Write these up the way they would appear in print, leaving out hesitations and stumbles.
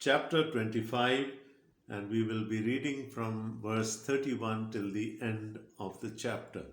chapter 25 and we will be reading from verse 31 till the end of the chapter.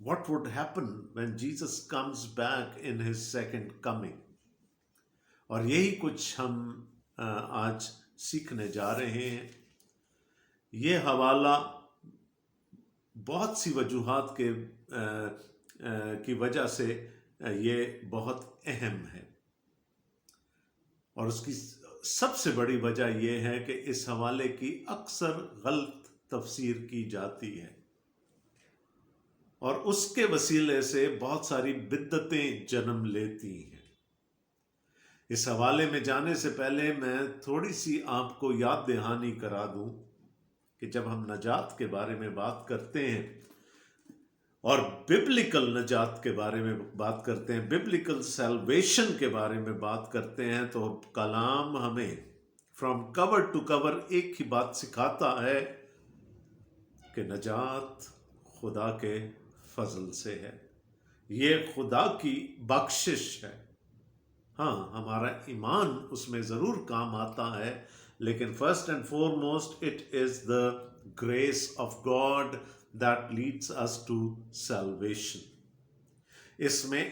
what would happen when Jesus comes back in his second coming. اور یہی کچھ ہم آج سیکھنے جا رہے ہیں. یہ حوالہ بہت سی وجوہات کی وجہ سے یہ بہت اہم ہے، اور اس کی سب سے بڑی وجہ یہ ہے کہ اس حوالے کی اکثر غلط تفسیر کی جاتی ہے، اور اس کے وسیلے سے بہت ساری بدعتیں جنم لیتی ہیں. اس حوالے میں جانے سے پہلے میں تھوڑی سی آپ کو یاد دہانی کرا دوں کہ جب ہم نجات کے بارے میں بات کرتے ہیں اور ببلیکل نجات کے بارے میں بات کرتے ہیں، ببلیکل سیلویشن کے بارے میں بات کرتے ہیں، تو کلام ہمیں فرام کور ٹو کور ایک ہی بات سکھاتا ہے کہ نجات خدا کے فضل سے ہے، یہ خدا کی بخشش ہے. ہاں، ہمارا ایمان اس میں ضرور کام آتا ہے، لیکن first and foremost it is the grace of God that leads us to salvation. اس میں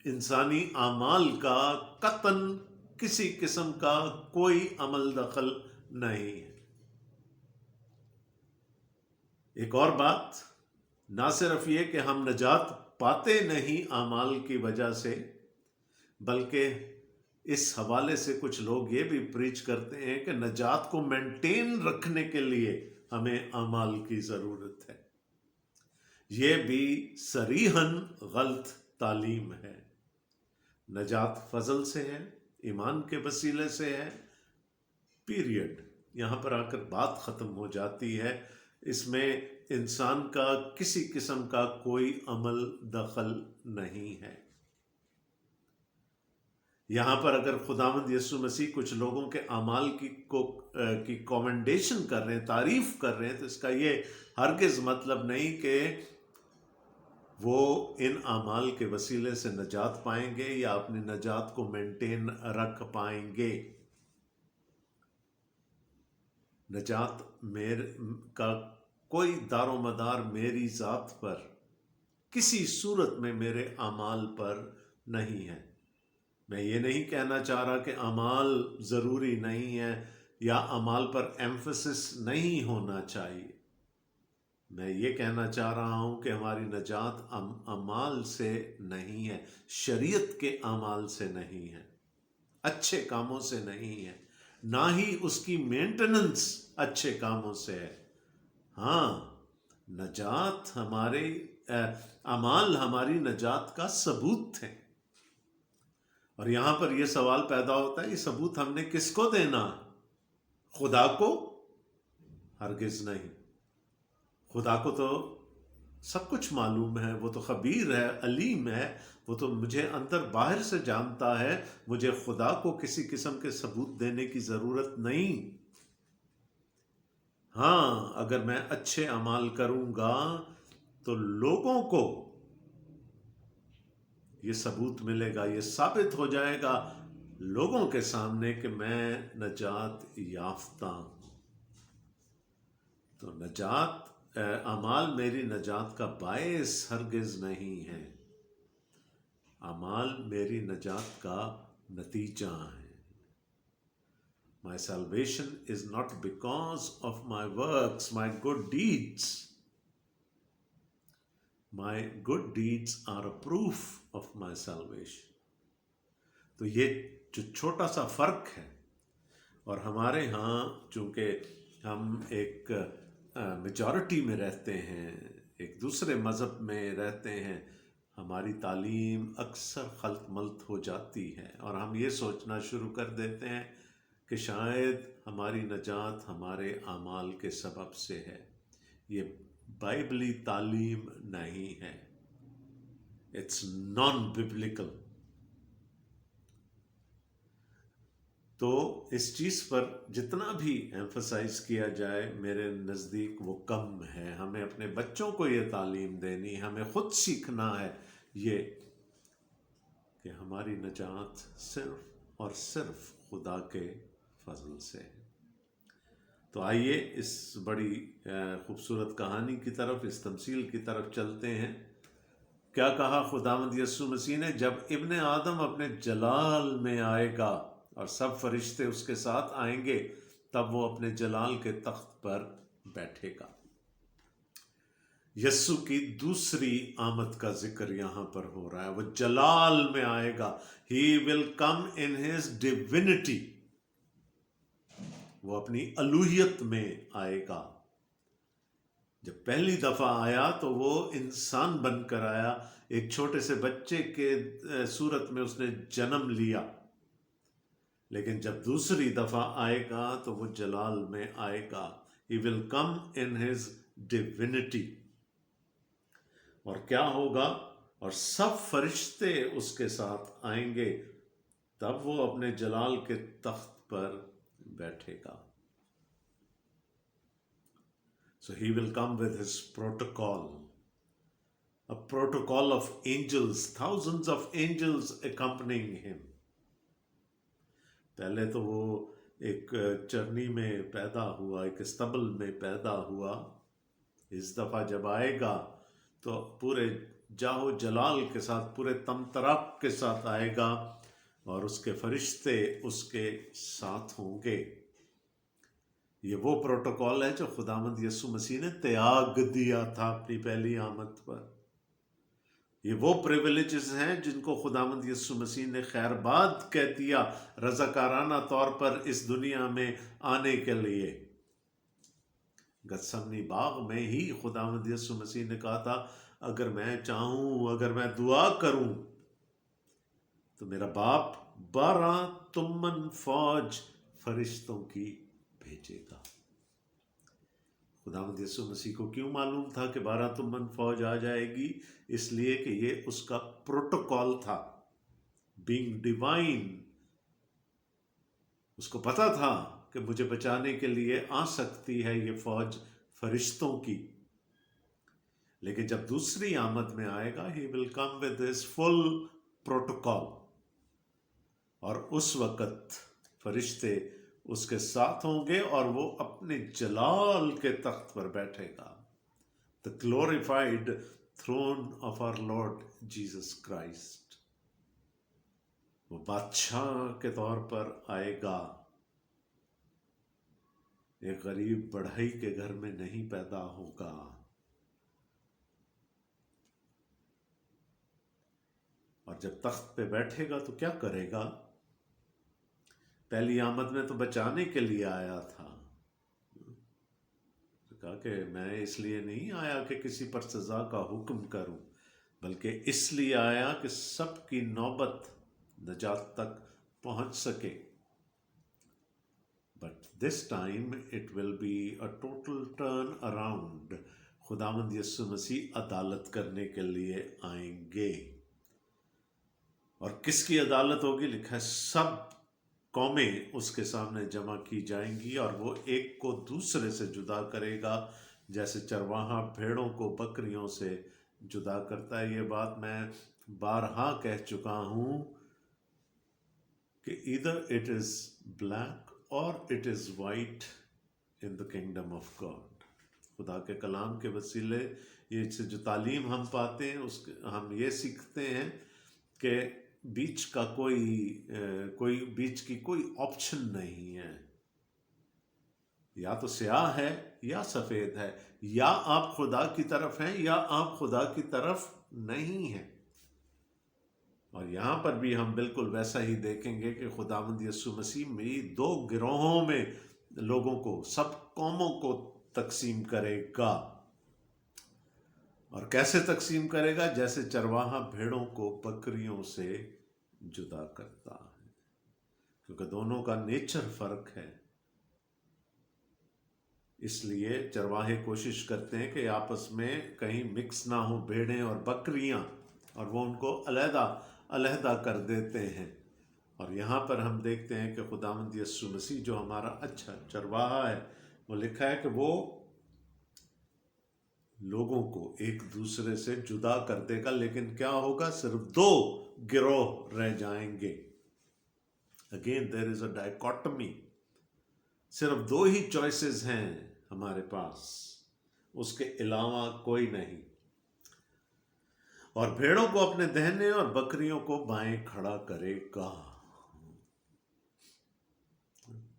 انسانی اعمال کا قطعاً کسی قسم کا کوئی عمل دخل نہیں ہے. ایک اور بات، نہ صرف یہ کہ ہم نجات پاتے نہیں اعمال کی وجہ سے، بلکہ اس حوالے سے کچھ لوگ یہ بھی پریچ کرتے ہیں کہ نجات کو مینٹین رکھنے کے لیے ہمیں اعمال کی ضرورت ہے. یہ بھی صریحاً غلط تعلیم ہے. نجات فضل سے ہے، ایمان کے وسیلے سے ہے، پیریڈ. یہاں پر آ کر بات ختم ہو جاتی ہے. اس میں انسان کا کسی قسم کا کوئی عمل دخل نہیں ہے. یہاں پر اگر خداوند یسوع مسیح کچھ لوگوں کے اعمال کی کومنڈیشن کر رہے ہیں، تعریف کر رہے ہیں، تو اس کا یہ ہرگز مطلب نہیں کہ وہ ان اعمال کے وسیلے سے نجات پائیں گے یا اپنی نجات کو مینٹین رکھ پائیں گے. نجات کا کوئی دار و مدار میری ذات پر کسی صورت میں میرے اعمال پر نہیں ہے. میں یہ نہیں کہنا چاہ رہا کہ اعمال ضروری نہیں ہے یا اعمال پر ایمفسس نہیں ہونا چاہیے. میں یہ کہنا چاہ رہا ہوں کہ ہماری نجات اعمال سے نہیں ہے، شریعت کے اعمال سے نہیں ہے، اچھے کاموں سے نہیں ہے، نہ ہی اس کی مینٹیننس اچھے کاموں سے ہے. ہاں، نجات اعمال ہماری نجات کا ثبوت ہے. اور یہاں پر یہ سوال پیدا ہوتا ہے، یہ ثبوت ہم نے کس کو دینا؟ خدا کو؟ ہرگز نہیں. خدا کو تو سب کچھ معلوم ہے، وہ تو خبیر ہے، علیم ہے، وہ تو مجھے اندر باہر سے جانتا ہے. مجھے خدا کو کسی قسم کے ثبوت دینے کی ضرورت نہیں. ہاں، اگر میں اچھے اعمال کروں گا تو لوگوں کو یہ ثبوت ملے گا، یہ ثابت ہو جائے گا لوگوں کے سامنے کہ میں نجات یافتہ ہوں. تو نجات اعمال میری نجات کا باعث ہرگز نہیں ہے، اعمال میری نجات کا نتیجہ ہے. My salvation is not because of my works, my good deeds. My good deeds are a proof of my salvation. تو یہ جو چھوٹا سا فرق ہے، اور ہمارے ہاں چونکہ ہم ایک میجورٹی میں رہتے ہیں، ایک دوسرے مذہب میں رہتے ہیں، ہماری تعلیم اکثر خلط ملط ہو جاتی ہے، اور ہم یہ سوچنا شروع کر دیتے ہیں کہ شاید ہماری نجات ہمارے اعمال کے سبب سے ہے. یہ بائبلی تعلیم نہیں ہے. It's non biblical. تو اس چیز پر جتنا بھی ایمفسائز کیا جائے میرے نزدیک وہ کم ہے. ہمیں اپنے بچوں کو یہ تعلیم دینی، ہمیں خود سیکھنا ہے یہ کہ ہماری نجات صرف اور صرف خدا کے فضل سے ہے. تو آئیے اس بڑی خوبصورت کہانی کی طرف، اس تمثیل کی طرف چلتے ہیں۔ کیا کہا خداوند یسوع مسیح نے؟ جب ابن آدم اپنے جلال میں آئے گا اور سب فرشتے اس کے ساتھ آئیں گے، تب وہ اپنے جلال کے تخت پر بیٹھے گا۔ یسوع کی دوسری آمد کا ذکر یہاں پر ہو رہا ہے۔ وہ جلال میں آئے گا، He will come in his divinity، وہ اپنی الوہیت میں آئے گا۔ جب پہلی دفعہ آیا تو وہ انسان بن کر آیا، ایک چھوٹے سے بچے کے صورت میں اس نے جنم لیا، لیکن جب دوسری دفعہ آئے گا تو وہ جلال میں آئے گا۔ He will come in his divinity۔ اور کیا ہوگا؟ اور سب فرشتے اس کے ساتھ آئیں گے، تب وہ اپنے جلال کے تخت پر بیٹھے گا۔ So he will come with his protocol, a protocol of angels, thousands of angels accompanying him۔ پہلے تو وہ ایک چرنی میں پیدا ہوا، ایک استبل میں پیدا ہوا، اس دفعہ جب آئے گا تو پورے جاہو جلال کے ساتھ، پورے تمطراق کے ساتھ آئے گا، اور اس کے فرشتے اس کے ساتھ ہوں گے۔ یہ وہ پروٹوکول ہے جو خداوند یسوع مسیح نے تیاگ دیا تھا اپنی پہلی آمد پر۔ یہ وہ پریویلیجز ہیں جن کو خداوند یسوع مسیح نے خیر باد کہہ دیا رضاکارانہ طور پر اس دنیا میں آنے کے لیے۔ گتسمنی باغ میں ہی خداوند یسوع مسیح نے کہا تھا، اگر میں چاہوں، اگر میں دعا کروں تو میرا باپ 12 تمن فوج فرشتوں کی بھیجے گا۔ خداوند یسوع مسیح کو کیوں معلوم تھا کہ 12 تمن فوج آ جائے گی؟ اس لیے کہ یہ اس کا پروٹوکول تھا، بینگ ڈیوائن۔ اس کو پتا تھا کہ مجھے بچانے کے لیے آ سکتی ہے یہ فوج فرشتوں کی، لیکن جب دوسری آمد میں آئے گا he will come with his full protocol، اور اس وقت فرشتے اس کے ساتھ ہوں گے اور وہ اپنے جلال کے تخت پر بیٹھے گا۔ The glorified throne of our Lord Jesus Christ۔ وہ بادشاہ کے طور پر آئے گا۔ ایک غریب بڑھئی کے گھر میں نہیں پیدا ہوگا۔ اور جب تخت پہ بیٹھے گا تو کیا کرے گا؟ پہلی آمد میں تو بچانے کے لیے آیا تھا، کہا کہ میں اس لیے نہیں آیا کہ کسی پر سزا کا حکم کروں، بلکہ اس لیے آیا کہ سب کی نوبت نجات تک پہنچ سکے۔ But this time it will be a total turn around۔ خداوند یسوع مسیح عدالت کرنے کے لیے آئیں گے۔ اور کس کی عدالت ہوگی؟ لکھا ہے سب قومیں اس کے سامنے جمع کی جائیں گی، اور وہ ایک کو دوسرے سے جدا کرے گا، جیسے چرواہا بھیڑوں کو بکریوں سے جدا کرتا ہے۔ یہ بات میں بارہا کہہ چکا ہوں کہ either it is black or it is white in the kingdom of God۔ خدا کے کلام کے وسیلے یہ سے جو تعلیم ہم پاتے ہیں، ہم یہ سیکھتے ہیں کہ بیچ کا کوئی بیچ کی کوئی آپشن نہیں ہے، یا تو سیاہ ہے یا سفید ہے، یا آپ خدا کی طرف ہیں یا آپ خدا کی طرف نہیں ہیں۔ اور یہاں پر بھی ہم بالکل ویسا ہی دیکھیں گے کہ خداوند یسوع مسیح میری 2 گروہوں میں لوگوں کو، سب قوموں کو تقسیم کرے گا۔ اور کیسے تقسیم کرے گا؟ جیسے چرواہا بھیڑوں کو بکریوں سے جدا کرتا ہے، کیونکہ دونوں کا نیچر فرق ہے۔ اس لیے چرواہے کوشش کرتے ہیں کہ آپس میں کہیں مکس نہ ہوں بھیڑیں اور بکریاں، اور وہ ان کو علیحدہ کر دیتے ہیں۔ اور یہاں پر ہم دیکھتے ہیں کہ خداوند یسوع مسیح جو ہمارا اچھا چرواہا ہے، وہ لکھا ہے کہ وہ لوگوں کو ایک دوسرے سے جدا کر دے گا، لیکن کیا ہوگا؟ صرف 2 گروہ رہ جائیں گے۔ Again there is a dichotomy۔ صرف 2 ہی چوائسز ہیں ہمارے پاس، اس کے علاوہ کوئی نہیں۔ اور بھیڑوں کو اپنے دہنے اور بکریوں کو بائیں کھڑا کرے گا۔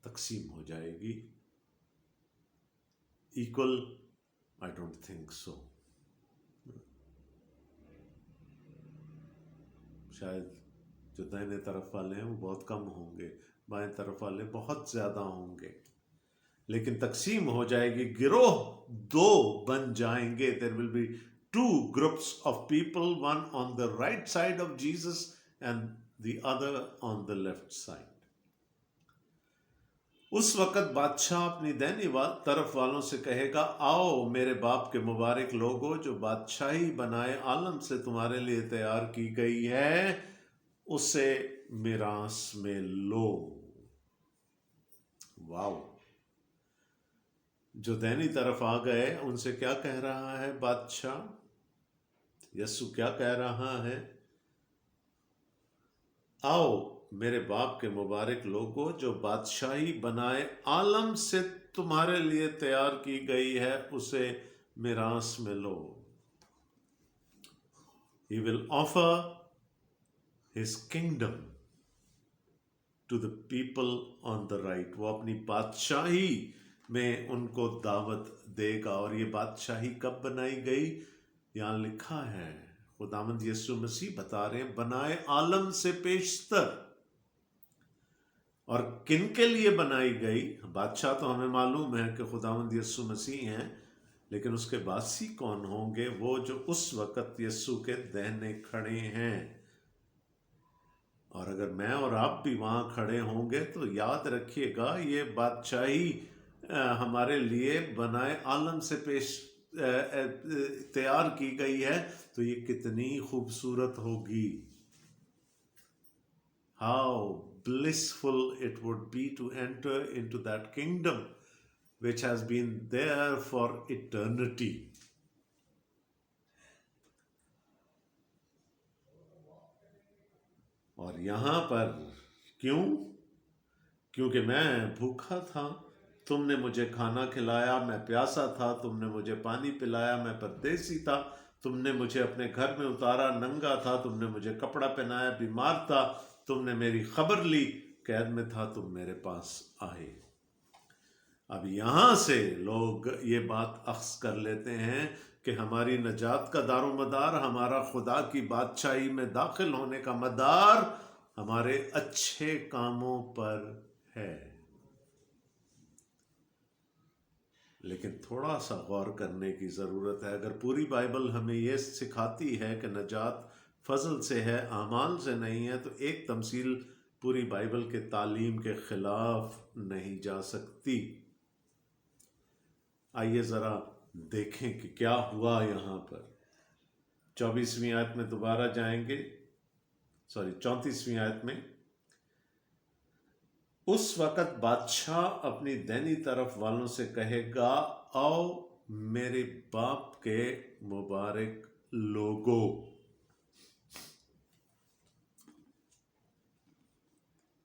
تقسیم ہو جائے گی equal? I don't think so. شاید جو دائیں طرف والے ہیں وہ بہت کم ہوں گے، بائیں طرف والے بہت زیادہ ہوں گے، لیکن تقسیم ہو جائے گی، گروہ 2 بن جائیں گے۔ there will be 2 groups of people, one on the right side of Jesus and the other on the left side۔ اس وقت بادشاہ اپنی دینی طرف والوں سے کہے گا، آؤ میرے باپ کے مبارک لوگوں، جو بادشاہی بنائے عالم سے تمہارے لیے تیار کی گئی ہے، اسے میراث میں لو۔ واو! جو دینی طرف آ گئے ان سے کیا کہہ رہا ہے بادشاہ؟ یسوع کیا کہہ رہا ہے؟ آؤ میرے باپ کے مبارک لوگوں، جو بادشاہی بنائے عالم سے تمہارے لیے تیار کی گئی ہے، اسے میراث میں لو۔ He will offer his kingdom to the people on the right۔ وہ اپنی بادشاہی میں ان کو دعوت دے گا۔ اور یہ بادشاہی کب بنائی گئی؟ یہاں لکھا ہے، خداوند یسوع مسیح بتا رہے ہیں، بنائے عالم سے پیشتر۔ اور کن کے لیے بنائی گئی؟ بادشاہ تو ہمیں معلوم ہے کہ خداوند یسوع مسیح ہیں، لیکن اس کے باسی کون ہوں گے؟ وہ جو اس وقت یسوع کے دہنے کھڑے ہیں۔ اور اگر میں اور آپ بھی وہاں کھڑے ہوں گے تو یاد رکھیے گا، یہ بادشاہی ہمارے لیے بنائے عالم سے تیار کی گئی ہے، تو یہ کتنی خوبصورت ہوگی۔ How blissful it would be to enter into that kingdom which has been there for eternity۔ اور یہاں پر کیونکہ میں بھوکا تھا، تم نے مجھے کھانا کھلایا، میں پیاسا تھا، تم نے مجھے پانی پلایا، میں پردیسی تھا، تم نے مجھے اپنے گھر میں اتارا، ننگا تھا، تم نے مجھے کپڑا پہنایا، بیمار تھا، تم نے میری خبر لی، قید میں تھا، تم میرے پاس آئے۔ اب یہاں سے لوگ یہ بات اخذ کر لیتے ہیں کہ ہماری نجات کا دار و مدار، ہمارا خدا کی بادشاہی میں داخل ہونے کا مدار ہمارے اچھے کاموں پر ہے۔ لیکن تھوڑا سا غور کرنے کی ضرورت ہے۔ اگر پوری بائبل ہمیں یہ سکھاتی ہے کہ نجات فضل سے ہے، اعمال سے نہیں ہے، تو ایک تمثیل پوری بائبل کے تعلیم کے خلاف نہیں جا سکتی۔ آئیے ذرا دیکھیں کہ کیا ہوا یہاں پر۔ 24ویں آیت میں دوبارہ جائیں گے، 34ویں آیت میں، اس وقت بادشاہ اپنی دینی طرف والوں سے کہے گا، آؤ میرے باپ کے مبارک لوگو۔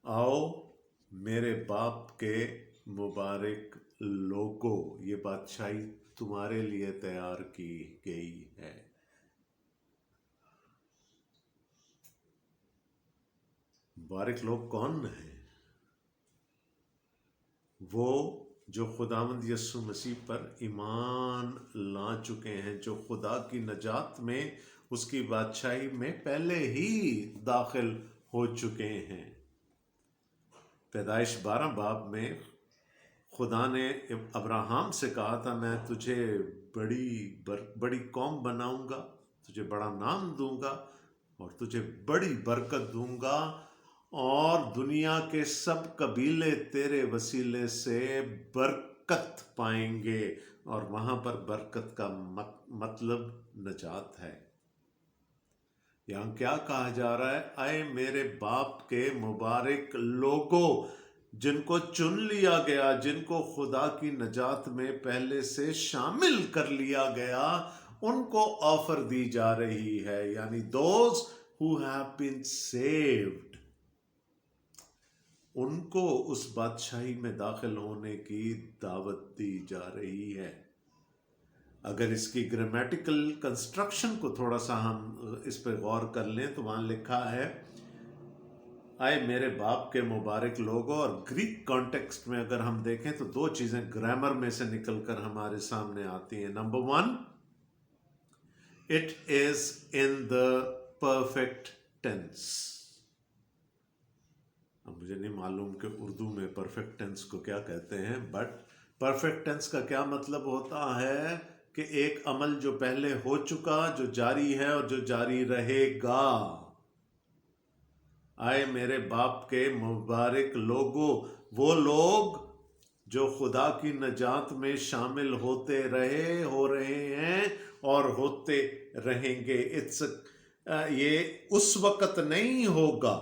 آؤ میرے باپ کے مبارک لوگو، یہ بادشاہی تمہارے لیے تیار کی گئی ہے۔ مبارک لوگ کون ہیں؟ وہ جو خداوند یسوع مسیح پر ایمان لا چکے ہیں، جو خدا کی نجات میں، اس کی بادشاہی میں پہلے ہی داخل ہو چکے ہیں۔ پیدائش 12 باب میں خدا نے ابراہیم سے کہا تھا، میں تجھے بڑی قوم بناؤں گا، تجھے بڑا نام دوں گا اور تجھے بڑی برکت دوں گا، اور دنیا کے سب قبیلے تیرے وسیلے سے برکت پائیں گے۔ اور وہاں پر برکت کا مطلب نجات ہے۔ یہاں کیا کہا جا رہا ہے؟ اے میرے باپ کے مبارک لوگوں، جن کو چن لیا گیا، جن کو خدا کی نجات میں پہلے سے شامل کر لیا گیا، ان کو آفر دی جا رہی ہے، یعنی those who have been saved، ان کو اس بادشاہی میں داخل ہونے کی دعوت دی جا رہی ہے۔ اگر اس کی گرامیٹیکل کنسٹرکشن کو تھوڑا سا ہم اس پہ غور کر لیں تو وہاں لکھا ہے آئے میرے باپ کے مبارک لوگوں، اور گریک کانٹیکسٹ میں اگر ہم دیکھیں تو دو چیزیں گرامر میں سے نکل کر ہمارے سامنے آتی ہیں۔ Number one, it is in the perfect tense. اب مجھے نہیں معلوم کہ اردو میں پرفیکٹ ٹینس کو کیا کہتے ہیں، بٹ پرفیکٹ ٹینس کا کیا مطلب ہوتا ہے کہ ایک عمل جو پہلے ہو چکا، جو جاری ہے اور جو جاری رہے گا۔ آئے میرے باپ کے مبارک لوگوں، وہ لوگ جو خدا کی نجات میں شامل ہوتے رہے، ہو رہے ہیں اور ہوتے رہیں گے۔ یہ اس وقت نہیں ہوگا،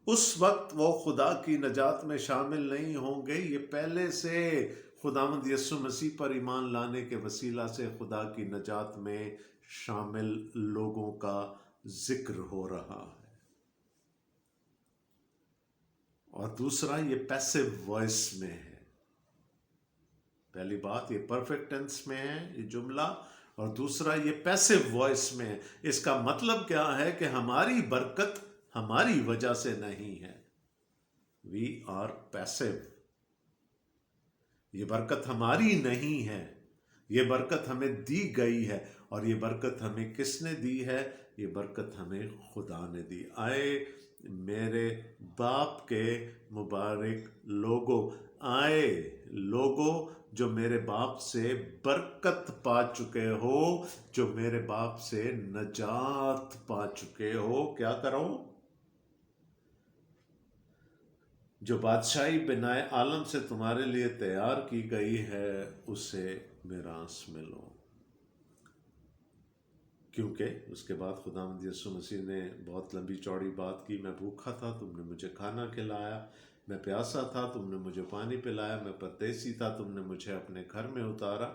اس وقت وہ خدا کی نجات میں شامل نہیں ہوں گے، یہ پہلے سے خداوند یسوع مسیح پر ایمان لانے کے وسیلہ سے خدا کی نجات میں شامل لوگوں کا ذکر ہو رہا ہے۔ اور دوسرا، یہ پیسو وائس میں ہے۔ پہلی بات یہ پرفیکٹ ٹینس میں ہے یہ جملہ، اور دوسرا یہ پیسو وائس میں ہے۔ اس کا مطلب کیا ہے کہ ہماری برکت ہماری وجہ سے نہیں ہے، وی آر پیسو۔ یہ برکت ہماری نہیں ہے، یہ برکت ہمیں دی گئی ہے، اور یہ برکت ہمیں کس نے دی ہے؟ یہ برکت ہمیں خدا نے دی۔ آئے میرے باپ کے مبارک لوگوں، آئے لوگوں جو میرے باپ سے برکت پا چکے ہو، جو میرے باپ سے نجات پا چکے ہو، کیا کرو؟ جو بادشاہی بنائے عالم سے تمہارے لیے تیار کی گئی ہے، اسے میراث میں لو۔ کیونکہ اس کے بعد خداوند یسوع مسیح نے بہت لمبی چوڑی بات کی، میں بھوکا تھا تم نے مجھے کھانا کھلایا، میں پیاسا تھا تم نے مجھے پانی پلایا، میں پردیسی تھا تم نے مجھے اپنے گھر میں اتارا،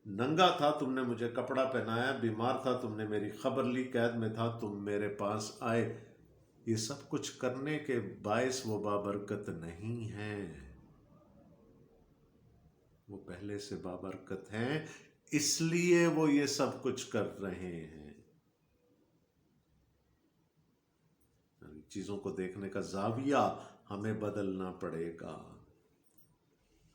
ننگا تھا تم نے مجھے کپڑا پہنایا، بیمار تھا تم نے میری خبر لی، قید میں تھا تم میرے پاس آئے۔ یہ سب کچھ کرنے کے باعث وہ بابرکت نہیں ہیں، وہ پہلے سے بابرکت ہیں، اس لیے وہ یہ سب کچھ کر رہے ہیں۔ چیزوں کو دیکھنے کا زاویہ ہمیں بدلنا پڑے گا۔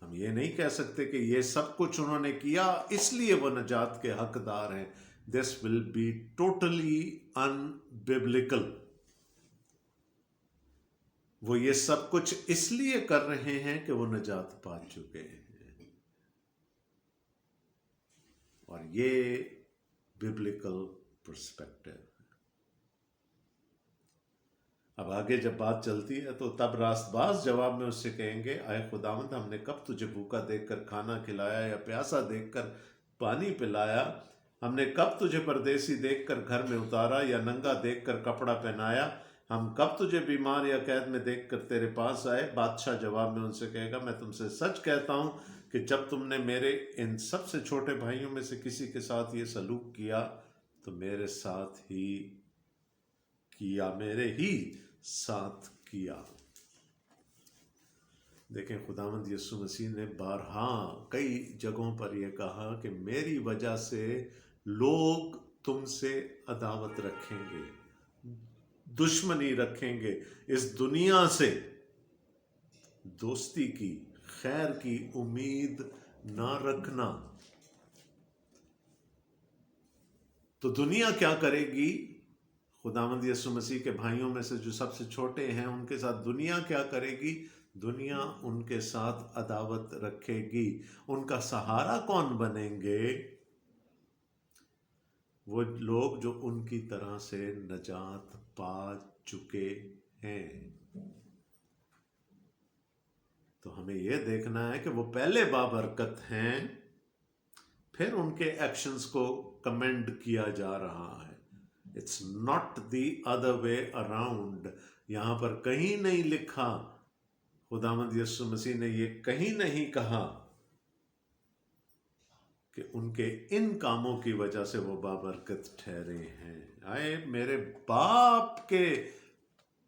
ہم یہ نہیں کہہ سکتے کہ یہ سب کچھ انہوں نے کیا اس لیے وہ نجات کے حقدار ہیں۔ This will be totally unbiblical۔ وہ یہ سب کچھ اس لیے کر رہے ہیں کہ وہ نجات پا چکے ہیں، اور یہ ببلیکل پرسپیکٹو ہے۔ اب آگے جب بات چلتی ہے تو تب راست باز جواب میں اس سے کہیں گے، اے خداوند، ہم نے کب تجھے بھوکا دیکھ کر کھانا کھلایا یا پیاسا دیکھ کر پانی پلایا؟ ہم نے کب تجھے پردیسی دیکھ کر گھر میں اتارا یا ننگا دیکھ کر کپڑا پہنایا؟ ہم کب تجھے بیمار یا قید میں دیکھ کر تیرے پاس آئے؟ بادشاہ جواب میں ان سے کہے گا، میں تم سے سچ کہتا ہوں کہ جب تم نے میرے ان سب سے چھوٹے بھائیوں میں سے کسی کے ساتھ یہ سلوک کیا تو میرے ساتھ ہی کیا، میرے ہی ساتھ کیا۔ دیکھیں، خداوند یسوع مسیح نے بارہا کئی جگہوں پر یہ کہا کہ میری وجہ سے لوگ تم سے عداوت رکھیں گے، دشمنی رکھیں گے، اس دنیا سے دوستی کی، خیر کی امید نہ رکھنا۔ تو دنیا کیا کرے گی؟ خداوند یسوع مسیح کے بھائیوں میں سے جو سب سے چھوٹے ہیں ان کے ساتھ دنیا کیا کرے گی؟ دنیا ان کے ساتھ عداوت رکھے گی۔ ان کا سہارا کون بنیں گے؟ وہ لوگ جو ان کی طرح سے نجات پا چکے ہیں۔ تو ہمیں یہ دیکھنا ہے کہ وہ پہلے بابرکت ہیں، پھر ان کے ایکشنز کو کمنڈ کیا جا رہا ہے۔ It's not the other way around۔ یہاں پر کہیں نہیں لکھا، خداوند یسوع مسیح نے یہ کہیں نہیں کہا کہ ان کے ان کاموں کی وجہ سے وہ بابرکت ٹھہرے ہیں۔ آئے میرے باپ کے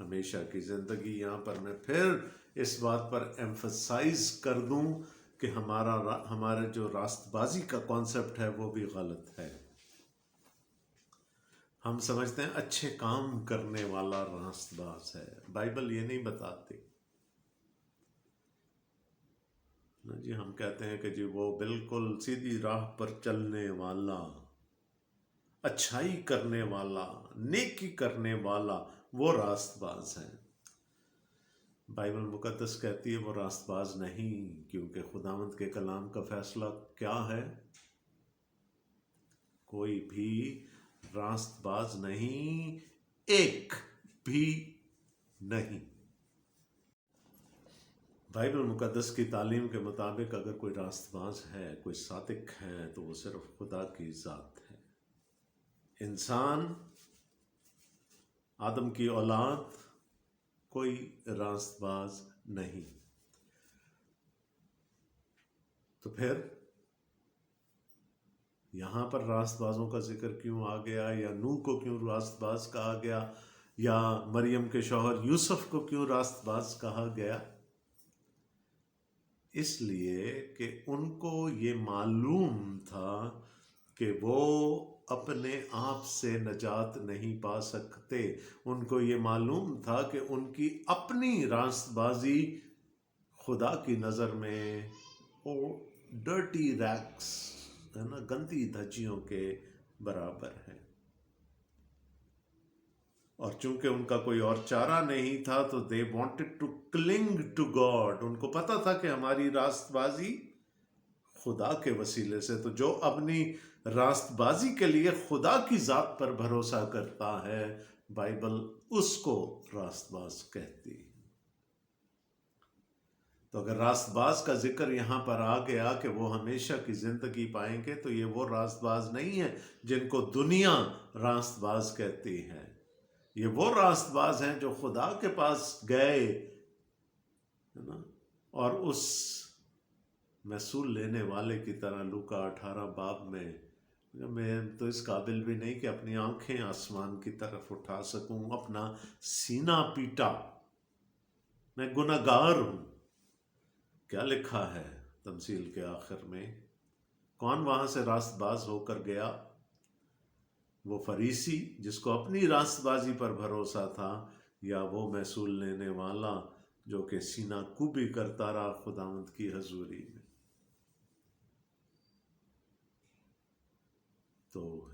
ہمیشہ کی زندگی۔ یہاں پر میں پھر اس بات پر ایمفسائز کر دوں کہ ہمارے جو راست بازی کا کانسیپٹ ہے وہ بھی غلط ہے۔ ہم سمجھتے ہیں اچھے کام کرنے والا راست باز ہے، بائبل یہ نہیں بتاتی جی۔ ہم کہتے ہیں کہ جی وہ بالکل سیدھی راہ پر چلنے والا، اچھائی کرنے والا، نیکی کرنے والا وہ راست باز ہے۔ بائبل مقدس کہتی ہے وہ راست باز نہیں، کیونکہ خداوند کے کلام کا فیصلہ کیا ہے؟ کوئی بھی راست باز نہیں، ایک بھی نہیں۔ بائبل مقدس کی تعلیم کے مطابق اگر کوئی راست باز ہے، کوئی صادق ہے، تو وہ صرف خدا کی ذات ہے۔ انسان، آدم کی اولاد، کوئی راست باز نہیں۔ تو پھر یہاں پر راست بازوں کا ذکر کیوں آ گیا، یا نوح کو کیوں راست باز کہا گیا، یا مریم کے شوہر یوسف کو کیوں راست باز کہا گیا؟ اس لیے کہ ان کو یہ معلوم تھا کہ وہ اپنے آپ سے نجات نہیں پا سکتے۔ ان کو یہ معلوم تھا کہ ان کی اپنی راست بازی خدا کی نظر میں وہ ڈرٹی ریکس ہے نا، گندی دھجیوں کے برابر ہے۔ اور چونکہ ان کا کوئی اور چارہ نہیں تھا تو they wanted to cling to God۔ ان کو پتا تھا کہ ہماری راست بازی خدا کے وسیلے سے، تو جو اپنی راست بازی کے لیے خدا کی ذات پر بھروسہ کرتا ہے، بائبل اس کو راست باز کہتی ہے۔ تو اگر راست باز کا ذکر یہاں پر آ گیا کہ وہ ہمیشہ کی زندگی پائیں گے، تو یہ وہ راست باز نہیں ہے جن کو دنیا راست باز کہتی ہے۔ یہ وہ راست باز ہیں جو خدا کے پاس گئے اور اس محصول لینے والے کی طرح لوکا 18 باب میں تو اس قابل بھی نہیں کہ اپنی آنکھیں آسمان کی طرف اٹھا سکوں، اپنا سینہ پیٹا، میں گنہگار ہوں۔ کیا لکھا ہے تمثیل کے آخر میں؟ کون وہاں سے راست باز ہو کر گیا؟ وہ فریسی جس کو اپنی راست بازی پر بھروسہ تھا، یا وہ محصول لینے والا جو کہ سینہ کوبی کرتا رہا خداوند کی حضوری میں؟ تو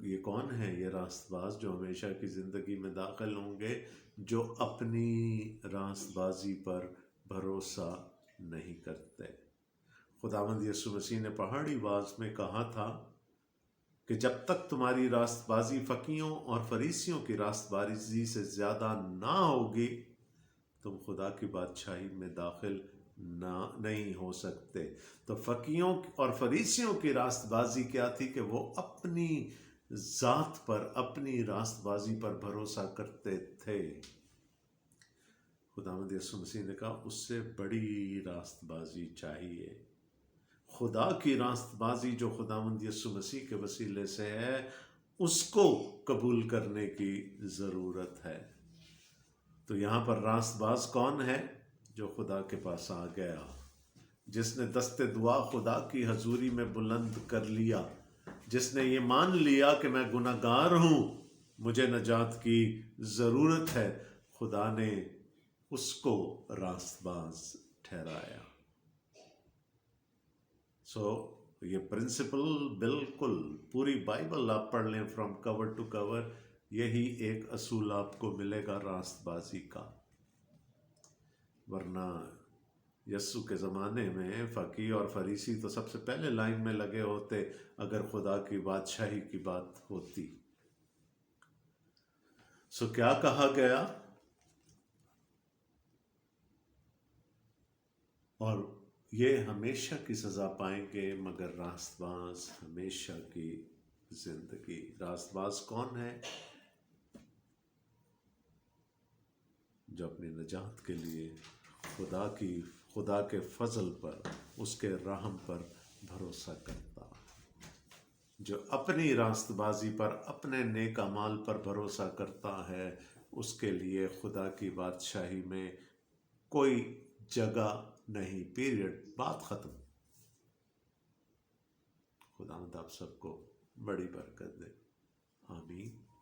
یہ کون ہے یہ راست باز جو ہمیشہ کی زندگی میں داخل ہوں گے، جو اپنی راست بازی پر بھروسہ نہیں کرتے؟ خداوند یسوع مسیح نے پہاڑی واز میں کہا تھا کہ جب تک تمہاری راست بازی فقیوں اور فریسیوں کی راست بازی سے زیادہ نہ ہوگی، تم خدا کی بادشاہی میں داخل نہیں ہو سکتے۔ تو فقیوں اور فریسیوں کی راست بازی کیا تھی کہ وہ اپنی ذات پر، اپنی راست بازی پر بھروسہ کرتے تھے۔ خداوند یسوع مسیح نے کہا اس سے بڑی راست بازی چاہیے، خدا کی راست بازی جو خداوند یسوع مسیح کے وسیلے سے ہے، اس کو قبول کرنے کی ضرورت ہے۔ تو یہاں پر راست باز کون ہے؟ جو خدا کے پاس آ گیا، جس نے دست دعا خدا کی حضوری میں بلند کر لیا، جس نے یہ مان لیا کہ میں گنہگار ہوں، مجھے نجات کی ضرورت ہے۔ خدا نے اس کو راست باز ٹھہرایا۔ یہ پرنسپل بالکل پوری بائبل آپ پڑھ لیں فرام کور ٹو کور، یہی ایک اصول آپ کو ملے گا راست بازی کا۔ ورنہ یسوع کے زمانے میں فقی اور فریسی تو سب سے پہلے لائن میں لگے ہوتے اگر خدا کی بادشاہی کی بات ہوتی۔ کیا کہا گیا؟ اور یہ ہمیشہ کی سزا پائیں گے مگر راست باز ہمیشہ کی زندگی۔ راست باز کون ہے؟ جو اپنی نجات کے لیے خدا کے فضل پر، اس کے رحم پر بھروسہ کرتا، جو اپنی راست بازی پر، اپنے نیک اعمال پر بھروسہ کرتا ہے، اس کے لیے خدا کی بادشاہی میں کوئی جگہ نہیں، پیریڈ، بات ختم۔ خدا آپ سب کو بڑی برکت دے، آمین۔